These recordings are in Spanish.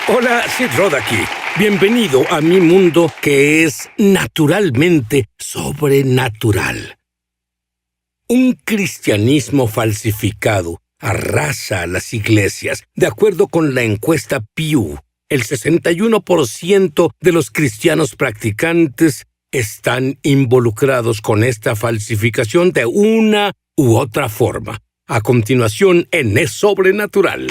Hola, Sid Roth aquí. Bienvenido a mi mundo que es naturalmente sobrenatural. Un cristianismo falsificado arrasa a las iglesias. De acuerdo con la encuesta Pew, el 61% de los cristianos practicantes están involucrados con esta falsificación de una u otra forma. A continuación, en Es Sobrenatural.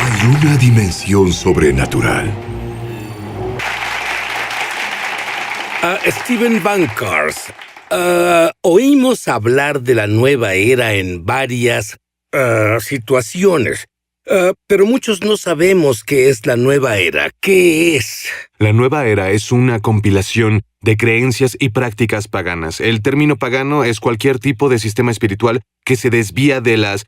Hay una dimensión sobrenatural. Stephen Bankers, oímos hablar de la nueva era en varias situaciones, pero muchos no sabemos qué es la nueva era. ¿Qué es? La nueva era es una compilación de creencias y prácticas paganas. El término pagano es cualquier tipo de sistema espiritual que se desvía de las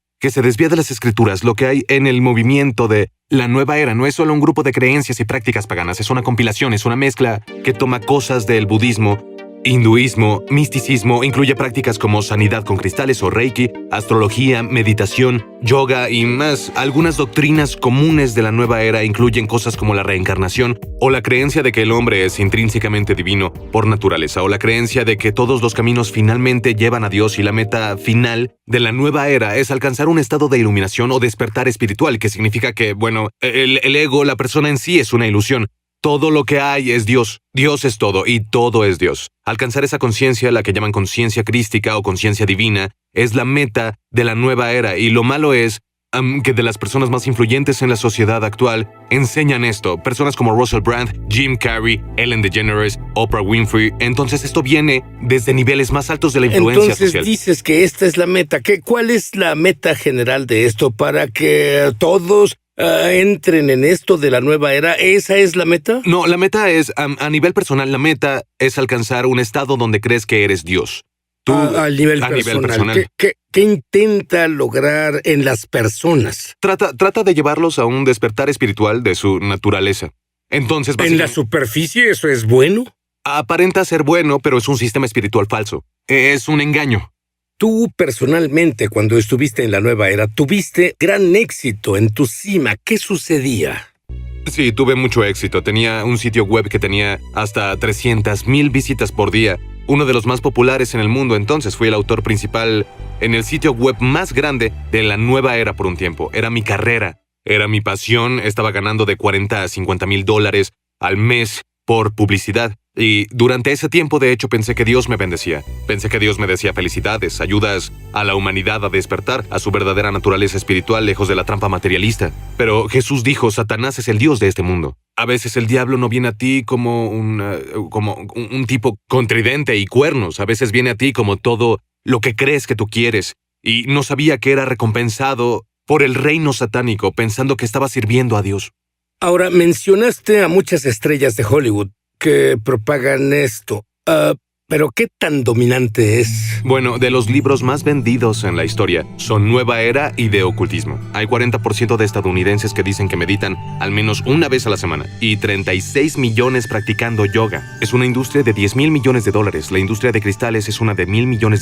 escrituras. Lo que hay en el movimiento de la nueva era no es solo un grupo de creencias y prácticas paganas, es una compilación, es una mezcla que toma cosas del budismo, hinduismo, misticismo, incluye prácticas como sanidad con cristales o reiki, astrología, meditación, yoga y más. Algunas doctrinas comunes de la nueva era incluyen cosas como la reencarnación o la creencia de que el hombre es intrínsecamente divino por naturaleza o la creencia de que todos los caminos finalmente llevan a Dios y la meta final de la nueva era es alcanzar un estado de iluminación o despertar espiritual, que significa que, el ego, la persona en sí es una ilusión. Todo lo que hay es Dios. Dios es todo y todo es Dios. Alcanzar esa conciencia, la que llaman conciencia crística o conciencia divina, es la meta de la nueva era. Y lo malo es que de las personas más influyentes en la sociedad actual enseñan esto. Personas como Russell Brand, Jim Carrey, Ellen DeGeneres, Oprah Winfrey. Entonces esto viene desde niveles más altos de la influencia social. Entonces dices que esta es la meta. ¿Cuál es la meta general de esto para que todos entren en esto de la nueva era? ¿Esa es la meta? No, la meta es, a nivel personal, la meta es alcanzar un estado donde crees que eres Dios. Tú, a nivel personal. ¿Qué intenta lograr en las personas? Trata de llevarlos a un despertar espiritual de su naturaleza. Entonces, ¿En la superficie eso es bueno? Aparenta ser bueno, pero es un sistema espiritual falso. Es un engaño. Tú, personalmente, cuando estuviste en la nueva era, tuviste gran éxito en tu cima. ¿Qué sucedía? Sí, tuve mucho éxito. Tenía un sitio web que tenía hasta 300,000 visitas por día. Uno de los más populares en el mundo. Entonces fui el autor principal en el sitio web más grande de la nueva era por un tiempo. Era mi carrera, era mi pasión. Estaba ganando de $40,000 a $50,000 al mes por publicidad. Y durante ese tiempo, de hecho, pensé que Dios me bendecía. Pensé que Dios me decía felicidades, ayudas a la humanidad a despertar a su verdadera naturaleza espiritual lejos de la trampa materialista. Pero Jesús dijo, Satanás es el Dios de este mundo. A veces el diablo no viene a ti como un tipo con tridente y cuernos. A veces viene a ti como todo lo que crees que tú quieres. Y no sabía que era recompensado por el reino satánico, pensando que estaba sirviendo a Dios. Ahora, mencionaste a muchas estrellas de Hollywood que propagan esto. ¿Pero qué tan dominante es? Bueno, de los libros más vendidos en la historia son Nueva Era y de Ocultismo. Hay 40% de estadounidenses que dicen que meditan al menos una vez a la semana y 36 millones practicando yoga. Es una industria de $10,000 millones. La industria de cristales es una de $1,000 millones.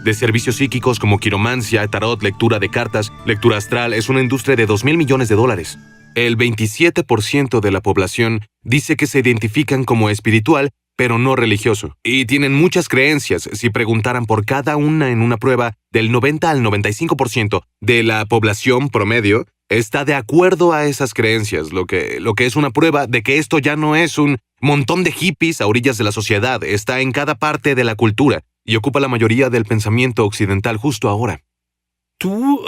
De servicios psíquicos como quiromancia, tarot, lectura de cartas, lectura astral es una industria de $2,000 millones. El 27% de la población dice que se identifican como espiritual, pero no religioso. Y tienen muchas creencias. Si preguntaran por cada una en una prueba, del 90 al 95% de la población promedio está de acuerdo a esas creencias, lo que es una prueba de que esto ya no es un montón de hippies a orillas de la sociedad. Está en cada parte de la cultura y ocupa la mayoría del pensamiento occidental justo ahora. Tú,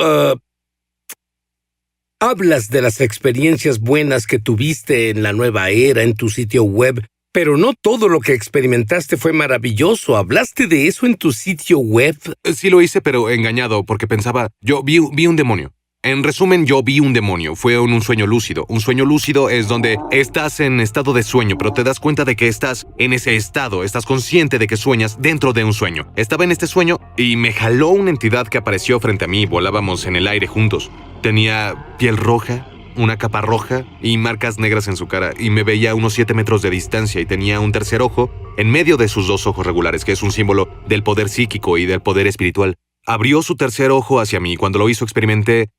hablas de las experiencias buenas que tuviste en la nueva era en tu sitio web, pero no todo lo que experimentaste fue maravilloso. ¿Hablaste de eso en tu sitio web? Sí lo hice, pero engañado, porque pensaba, yo vi un demonio. En resumen, yo vi un demonio. Fue un sueño lúcido. Un sueño lúcido es donde estás en estado de sueño, pero te das cuenta de que estás en ese estado. Estás consciente de que sueñas dentro de un sueño. Estaba en este sueño y me jaló una entidad que apareció frente a mí. Volábamos en el aire juntos. Tenía piel roja, una capa roja y marcas negras en su cara. Y me veía a unos 7 metros de distancia y tenía un tercer ojo en medio de sus 2 ojos regulares, que es un símbolo del poder psíquico y del poder espiritual. Abrió su tercer ojo hacia mí y cuando lo hizo experimenté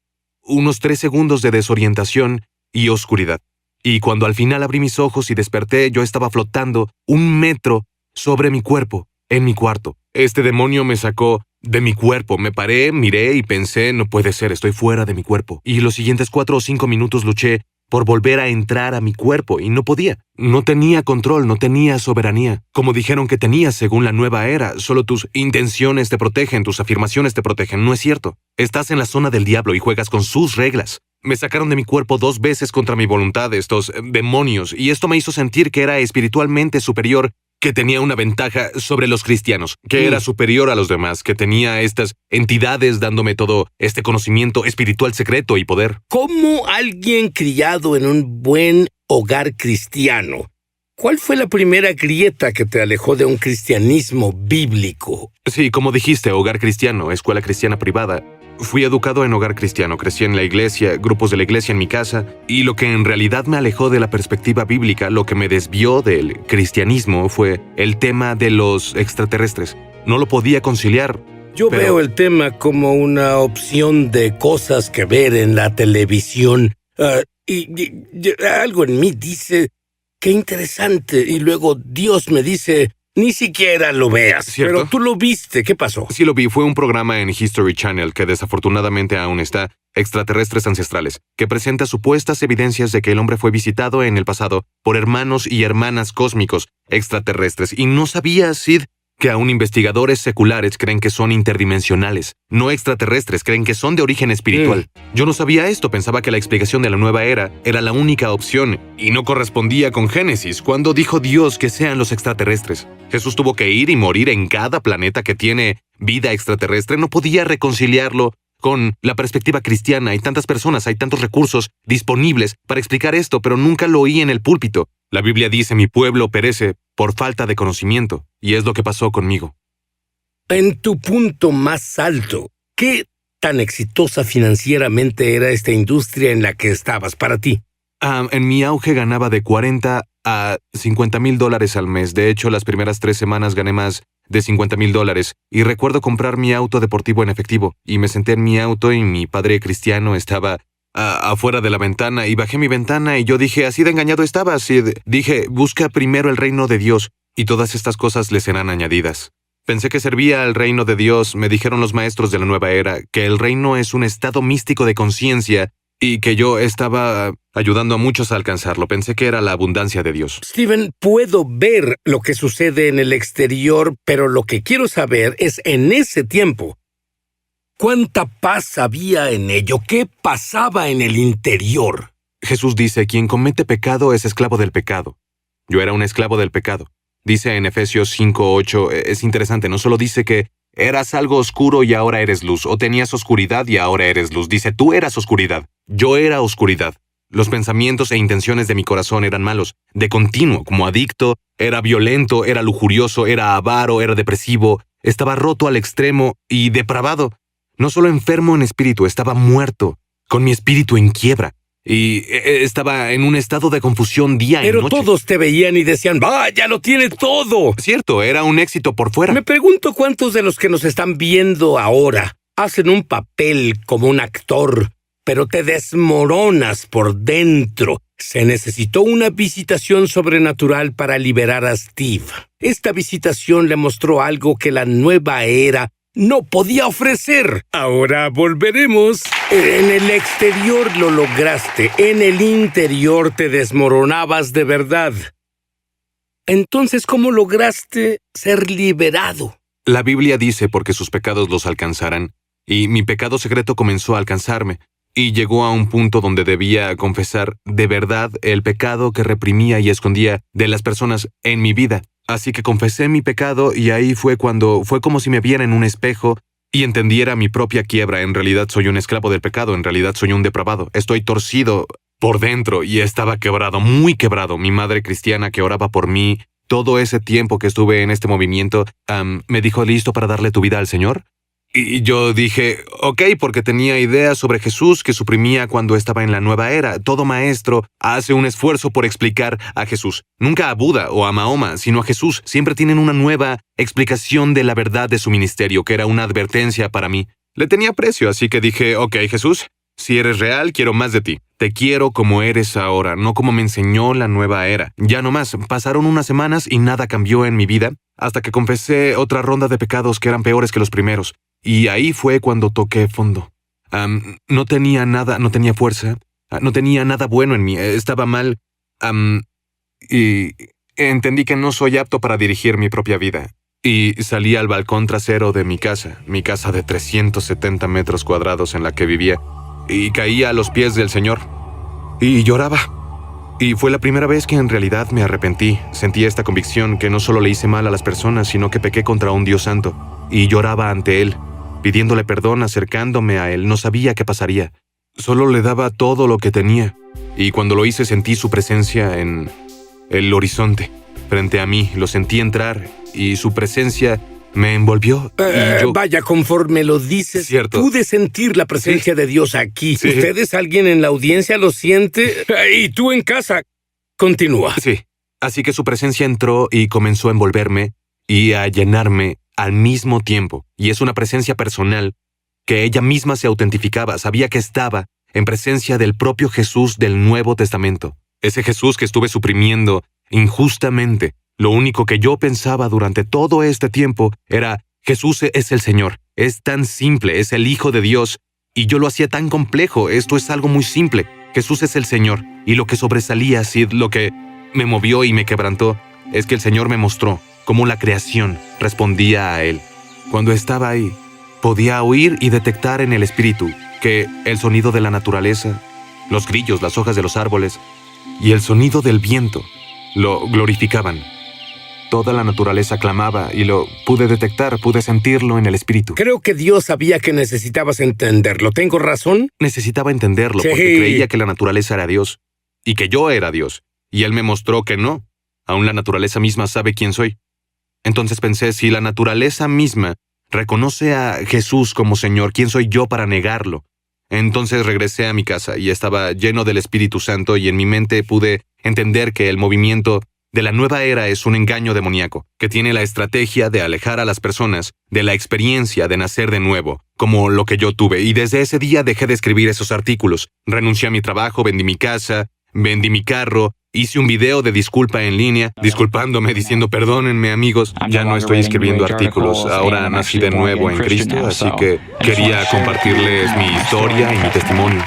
unos 3 segundos de desorientación y oscuridad. Y cuando al final abrí mis ojos y desperté, yo estaba flotando 1 metro sobre mi cuerpo, en mi cuarto. Este demonio me sacó de mi cuerpo. Me paré, miré y pensé, no puede ser, estoy fuera de mi cuerpo. Y los siguientes 4 o 5 minutos luché por volver a entrar a mi cuerpo y no podía. No tenía control, no tenía soberanía. Como dijeron que tenías según la nueva era, solo tus intenciones te protegen, tus afirmaciones te protegen. No es cierto. Estás en la zona del diablo y juegas con sus reglas. Me sacaron de mi cuerpo 2 veces contra mi voluntad estos demonios, y esto me hizo sentir que era espiritualmente superior, que tenía una ventaja sobre los cristianos, que era superior a los demás, que tenía estas entidades dándome todo este conocimiento espiritual secreto y poder. ¿Cómo alguien criado en un buen hogar cristiano? ¿Cuál fue la primera grieta que te alejó de un cristianismo bíblico? Sí, como dijiste, hogar cristiano, escuela cristiana privada. Fui educado en hogar cristiano, crecí en la iglesia, grupos de la iglesia en mi casa, y lo que en realidad me alejó de la perspectiva bíblica, lo que me desvió del cristianismo, fue el tema de los extraterrestres. No lo podía conciliar. Yo veo el tema como una opción de cosas que ver en la televisión. Algo en mí dice, qué interesante, y luego Dios me dice, ni siquiera lo veas. ¿Cierto? Pero tú lo viste, ¿qué pasó? Sí lo vi, fue un programa en History Channel que desafortunadamente aún está, Extraterrestres Ancestrales, que presenta supuestas evidencias de que el hombre fue visitado en el pasado por hermanos y hermanas cósmicos extraterrestres. Y no sabía, Sid, que aún investigadores seculares creen que son interdimensionales, no extraterrestres, creen que son de origen espiritual. Yo no sabía esto, pensaba que la explicación de la nueva era la única opción, y no correspondía con Génesis, cuando dijo Dios que sean los extraterrestres. Jesús tuvo que ir y morir en cada planeta que tiene vida extraterrestre, no podía reconciliarlo con la perspectiva cristiana. Hay tantas personas, hay tantos recursos disponibles para explicar esto, pero nunca lo oí en el púlpito. La Biblia dice, mi pueblo perece por falta de conocimiento, y es lo que pasó conmigo. En tu punto más alto, ¿qué tan exitosa financieramente era esta industria en la que estabas para ti? En mi auge ganaba de $40,000 a $50,000 al mes. De hecho, las primeras 3 semanas gané más de $50,000, y recuerdo comprar mi auto deportivo en efectivo, y me senté en mi auto y mi padre cristiano estaba afuera de la ventana, y bajé mi ventana y yo dije, así de engañado estaba, Sid. Dije, busca primero el reino de Dios y todas estas cosas le serán añadidas. Pensé que servía al reino de Dios. Me dijeron los maestros de la nueva era que el reino es un estado místico de conciencia y que yo estaba ayudando a muchos a alcanzarlo. Pensé que era la abundancia de Dios. Steven, puedo ver lo que sucede en el exterior, pero lo que quiero saber es en ese tiempo, ¿cuánta paz había en ello? ¿Qué pasaba en el interior? Jesús dice, quien comete pecado es esclavo del pecado. Yo era un esclavo del pecado. Dice en Efesios 5:8, es interesante, no solo dice que eras algo oscuro y ahora eres luz, o tenías oscuridad y ahora eres luz. Dice, tú eras oscuridad, yo era oscuridad. Los pensamientos e intenciones de mi corazón eran malos, de continuo, como adicto, era violento, era lujurioso, era avaro, era depresivo, estaba roto al extremo y depravado. No solo enfermo en espíritu, estaba muerto, con mi espíritu en quiebra. Y estaba en un estado de confusión día y noche. Pero todos te veían y decían, ¡vaya, lo tiene todo! Cierto, era un éxito por fuera. Me pregunto cuántos de los que nos están viendo ahora hacen un papel como un actor, pero te desmoronas por dentro. Se necesitó una visitación sobrenatural para liberar a Steve. Esta visitación le mostró algo que la nueva era no podía ofrecer. Ahora volveremos. En el exterior lo lograste, en el interior te desmoronabas de verdad. Entonces, ¿cómo lograste ser liberado? La Biblia dice porque sus pecados los alcanzarán, y mi pecado secreto comenzó a alcanzarme, y llegó a un punto donde debía confesar de verdad el pecado que reprimía y escondía de las personas en mi vida. Así que confesé mi pecado y ahí fue cuando fue como si me viera en un espejo y entendiera mi propia quiebra. En realidad soy un esclavo del pecado, en realidad soy un depravado. Estoy torcido por dentro y estaba quebrado, muy quebrado. Mi madre cristiana que oraba por mí todo ese tiempo que estuve en este movimiento, me dijo, ¿listo para darle tu vida al Señor? Y yo dije, ok, porque tenía ideas sobre Jesús que suprimía cuando estaba en la nueva era. Todo maestro hace un esfuerzo por explicar a Jesús. Nunca a Buda o a Mahoma, sino a Jesús. Siempre tienen una nueva explicación de la verdad de su ministerio, que era una advertencia para mí. Le tenía aprecio, así que dije, ok, Jesús, Si eres real, quiero más de ti. Te quiero como eres ahora, no como me enseñó la nueva era. Ya no más. Pasaron unas semanas y nada cambió en mi vida, hasta que confesé otra ronda de pecados que eran peores que los primeros. Y ahí fue cuando toqué fondo. No tenía nada, no tenía fuerza, no tenía nada bueno en mí, estaba mal. Y entendí que no soy apto para dirigir mi propia vida. Y salí al balcón trasero de mi casa de 370 metros cuadrados en la que vivía, y caí a los pies del Señor. Y lloraba. Y fue la primera vez que en realidad me arrepentí. Sentí esta convicción que no solo le hice mal a las personas, sino que pequé contra un Dios santo. Y lloraba ante Él, pidiéndole perdón, acercándome a Él. No sabía qué pasaría. Solo le daba todo lo que tenía. Y cuando lo hice sentí su presencia en el horizonte. Frente a mí, lo sentí entrar y su presencia me envolvió. Vaya, conforme lo dices, Cierto. pude sentir la presencia de Dios aquí. Sí. ¿Ustedes, alguien en la audiencia, lo siente? Y tú en casa. Continúa. Sí. Así que su presencia entró y comenzó a envolverme y a llenarme al mismo tiempo. Y es una presencia personal que ella misma se autentificaba. Sabía que estaba en presencia del propio Jesús del Nuevo Testamento. Ese Jesús que estuve suprimiendo injustamente. Lo único que yo pensaba durante todo este tiempo era: Jesús es el Señor. Es tan simple, es el Hijo de Dios. Y yo lo hacía tan complejo. Esto es algo muy simple. Jesús es el Señor. Y lo que sobresalía, Sid, lo que me movió y me quebrantó, es que el Señor me mostró cómo la creación respondía a Él. Cuando estaba ahí, podía oír y detectar en el espíritu que el sonido de la naturaleza, los grillos, las hojas de los árboles y el sonido del viento lo glorificaban. Toda la naturaleza clamaba y lo pude detectar, pude sentirlo en el espíritu. Creo que Dios sabía que necesitabas entenderlo. ¿Tengo razón? Necesitaba entenderlo Sí. porque creía que la naturaleza era Dios y que yo era Dios. Y Él me mostró que no. Aún la naturaleza misma sabe quién soy. Entonces pensé, si la naturaleza misma reconoce a Jesús como Señor, ¿quién soy yo para negarlo? Entonces regresé a mi casa y estaba lleno del Espíritu Santo y en mi mente pude entender que el movimiento de la nueva era es un engaño demoníaco, que tiene la estrategia de alejar a las personas de la experiencia de nacer de nuevo, como lo que yo tuve. Y desde ese día dejé de escribir esos artículos. Renuncié a mi trabajo, vendí mi casa, vendí mi carro, hice un video de disculpa en línea, disculpándome, diciendo: perdónenme amigos, ya no estoy escribiendo artículos, ahora nací de nuevo en Cristo, así que quería compartirles mi historia y mi testimonio.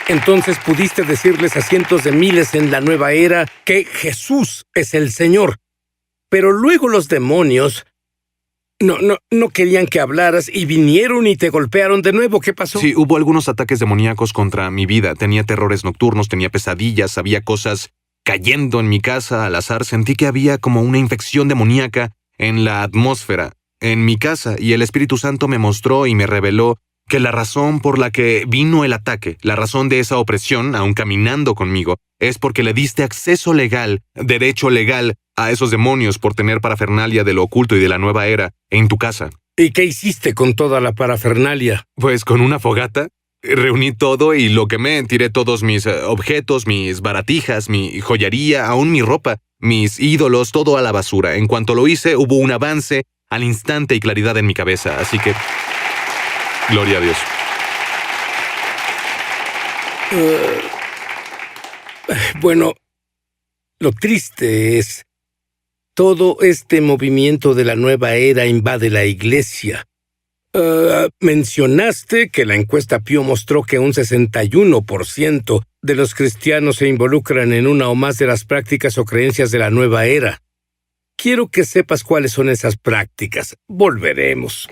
Entonces pudiste decirles a cientos de miles en la nueva era que Jesús es el Señor. Pero luego los demonios no querían que hablaras y vinieron y te golpearon de nuevo. ¿Qué pasó? Sí, hubo algunos ataques demoníacos contra mi vida. Tenía terrores nocturnos, tenía pesadillas, había cosas cayendo en mi casa al azar. Sentí que había como una infección demoníaca en la atmósfera, en mi casa, y el Espíritu Santo me mostró y me reveló que la razón por la que vino el ataque, la razón de esa opresión, aún caminando conmigo, es porque le diste acceso legal, derecho legal, a esos demonios por tener parafernalia de lo oculto y de la nueva era en tu casa. ¿Y qué hiciste con toda la parafernalia? Pues con una fogata, reuní todo y lo quemé, tiré todos mis objetos, mis baratijas, mi joyería, aún mi ropa, mis ídolos, todo a la basura. En cuanto lo hice, hubo un avance al instante y claridad en mi cabeza, así que gloria a Dios. Bueno, lo triste es, todo este movimiento de la nueva era invade la iglesia. Mencionaste que la encuesta Pew mostró que un 61% de los cristianos se involucran en una o más de las prácticas o creencias de la nueva era. Quiero que sepas cuáles son esas prácticas. Volveremos.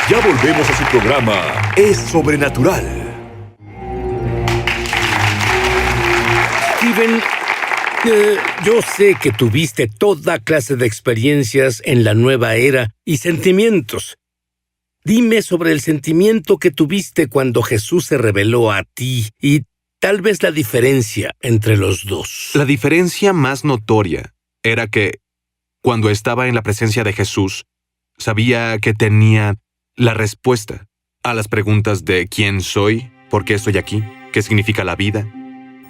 Ya volvemos a su programa Es Sobrenatural. Steven, yo sé que tuviste toda clase de experiencias en la nueva era y sentimientos. Dime sobre el sentimiento que tuviste cuando Jesús se reveló a ti y tal vez la diferencia entre los dos. La diferencia más notoria era que, cuando estaba en la presencia de Jesús, sabía que tenía la respuesta a las preguntas de quién soy, por qué estoy aquí, qué significa la vida.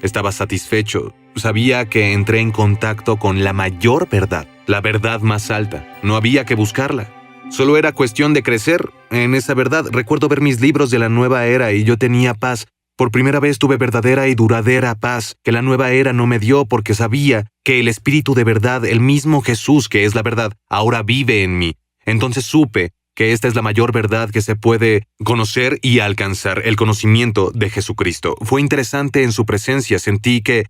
Estaba satisfecho. Sabía que entré en contacto con la mayor verdad, la verdad más alta. No había que buscarla. Solo era cuestión de crecer en esa verdad. Recuerdo ver mis libros de la nueva era y yo tenía paz. Por primera vez tuve verdadera y duradera paz, que la nueva era no me dio porque sabía que el Espíritu de verdad, el mismo Jesús que es la verdad, ahora vive en mí. Entonces supe que esta es la mayor verdad que se puede conocer y alcanzar, el conocimiento de Jesucristo. Fue interesante en su presencia, sentí que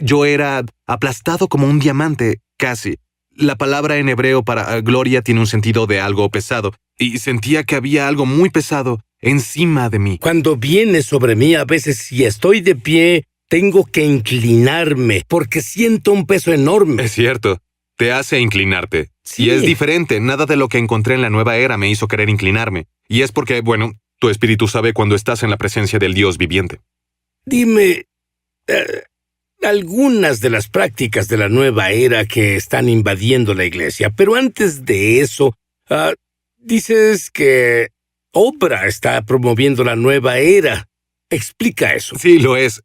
yo era aplastado como un diamante, casi. La palabra en hebreo para gloria tiene un sentido de algo pesado, y sentía que había algo muy pesado encima de mí. Cuando viene sobre mí, a veces si estoy de pie, tengo que inclinarme, porque siento un peso enorme. Es cierto, te hace inclinarte. Sí. Y es diferente, nada de lo que encontré en la nueva era me hizo querer inclinarme. Y es porque, bueno, tu espíritu sabe cuando estás en la presencia del Dios viviente. Dime, algunas de las prácticas de la nueva era que están invadiendo la iglesia, pero antes de eso, dices que Oprah está promoviendo la nueva era. Explica eso. Sí, lo es.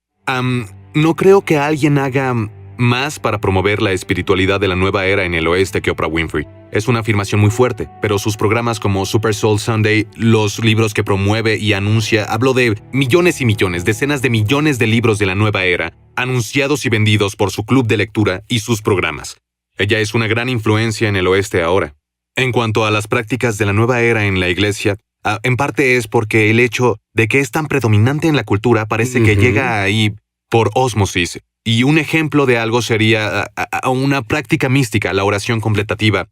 No creo que alguien haga más para promover la espiritualidad de la nueva era en el oeste que Oprah Winfrey. Es una afirmación muy fuerte, pero sus programas como Super Soul Sunday, los libros que promueve y anuncia, hablo de millones y millones, decenas de millones de libros de la nueva era, anunciados y vendidos por su club de lectura y sus programas. Ella es una gran influencia en el oeste ahora. En cuanto a las prácticas de la nueva era en la iglesia, en parte es porque el hecho de que es tan predominante en la cultura parece que llega ahí por ósmosis. Y un ejemplo de algo sería una práctica mística, la oración contemplativa.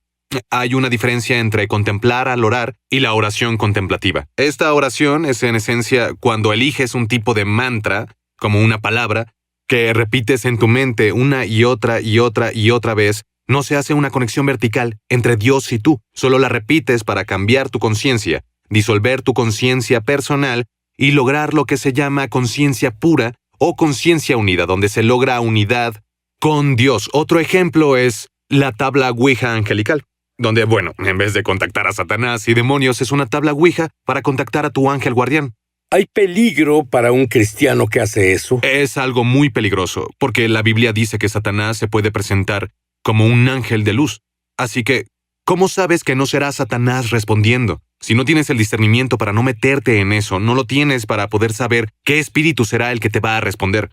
Hay una diferencia entre contemplar al orar y la oración contemplativa. Esta oración es en esencia cuando eliges un tipo de mantra, como una palabra, que repites en tu mente una y otra y otra y otra vez. No se hace una conexión vertical entre Dios y tú, solo la repites para cambiar tu conciencia, disolver tu conciencia personal y lograr lo que se llama conciencia pura o conciencia unida, donde se logra unidad con Dios. Otro ejemplo es la tabla Ouija angelical, donde, bueno, en vez de contactar a Satanás y demonios, es una tabla Ouija para contactar a tu ángel guardián. ¿Hay peligro para un cristiano que hace eso? Es algo muy peligroso, porque la Biblia dice que Satanás se puede presentar como un ángel de luz. Así que, ¿cómo sabes que no será Satanás respondiendo? Si no tienes el discernimiento para no meterte en eso, no lo tienes para poder saber qué espíritu será el que te va a responder.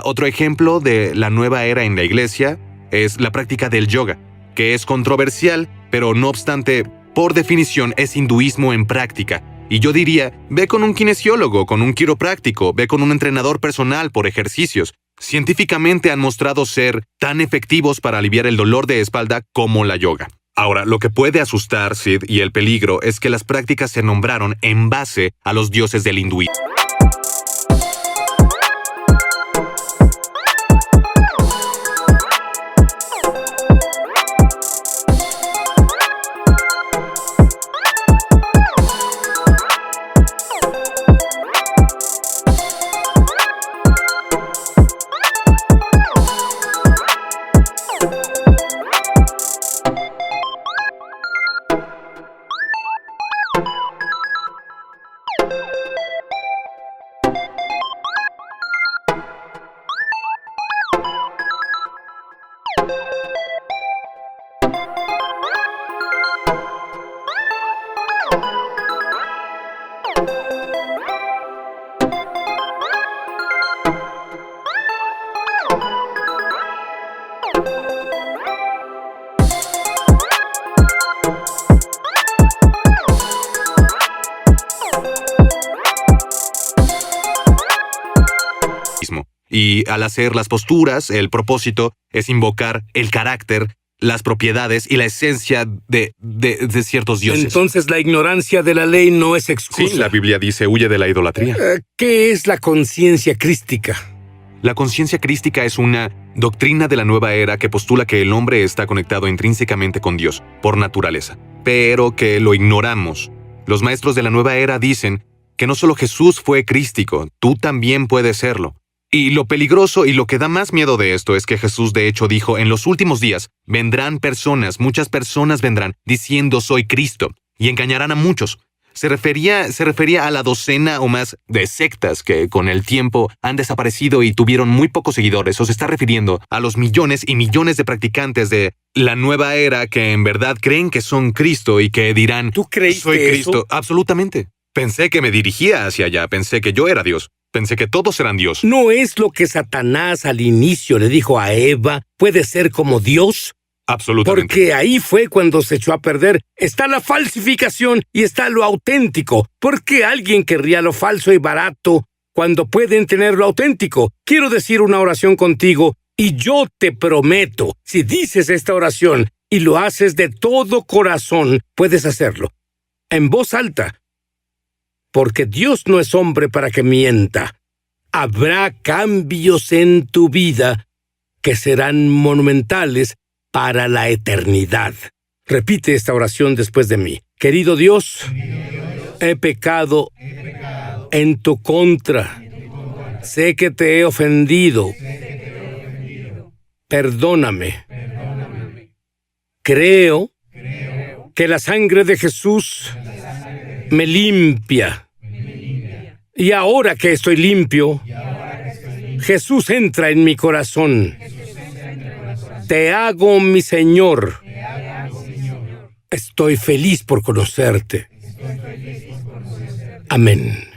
Otro ejemplo de la nueva era en la iglesia es la práctica del yoga, que es controversial, pero no obstante, por definición es hinduismo en práctica. Y yo diría, ve con un kinesiólogo, con un quiropráctico, ve con un entrenador personal por ejercicios. Científicamente han mostrado ser tan efectivos para aliviar el dolor de espalda como la yoga. Ahora, lo que puede asustar, Sid, y el peligro es que las prácticas se nombraron en base a los dioses del hinduismo. Y al hacer las posturas, el propósito es invocar el carácter, las propiedades y la esencia de ciertos dioses. Entonces la ignorancia de la ley no es excusa. Sí, la Biblia dice, huye de la idolatría. ¿Qué es la conciencia crística? La conciencia crística es una doctrina de la nueva era que postula que el hombre está conectado intrínsecamente con Dios, por naturaleza, pero que lo ignoramos. Los maestros de la nueva era dicen que no solo Jesús fue crístico, tú también puedes serlo. Y lo peligroso y lo que da más miedo de esto es que Jesús de hecho dijo, en los últimos días vendrán personas, muchas personas vendrán, diciendo soy Cristo, y engañarán a muchos. se refería a la docena o más de sectas que con el tiempo han desaparecido y tuvieron muy pocos seguidores, o se está refiriendo a los millones y millones de practicantes de la nueva era que en verdad creen que son Cristo y que dirán, ¿Tú creíste soy Cristo? eso? Absolutamente. Pensé que me dirigía hacia allá, pensé que yo era Dios, pensé que todos eran Dios. ¿No es lo que Satanás al inicio le dijo a Eva? ¿Puede ser como Dios? Absolutamente. Porque ahí fue cuando se echó a perder. Está la falsificación y está lo auténtico. ¿Por qué alguien querría lo falso y barato cuando pueden tener lo auténtico? Quiero decir una oración contigo y yo te prometo, si dices esta oración y lo haces de todo corazón, puedes hacerlo. En voz alta. Porque Dios no es hombre para que mienta. Habrá cambios en tu vida que serán monumentales para la eternidad. Repite esta oración después de mí. Querido Dios, he pecado en tu contra. Sé que te he ofendido. Perdóname. Creo que la sangre de Jesús me limpia. Y ahora que estoy limpio, Jesús entra en mi corazón. Te hago mi Señor. Estoy feliz por conocerte. Amén.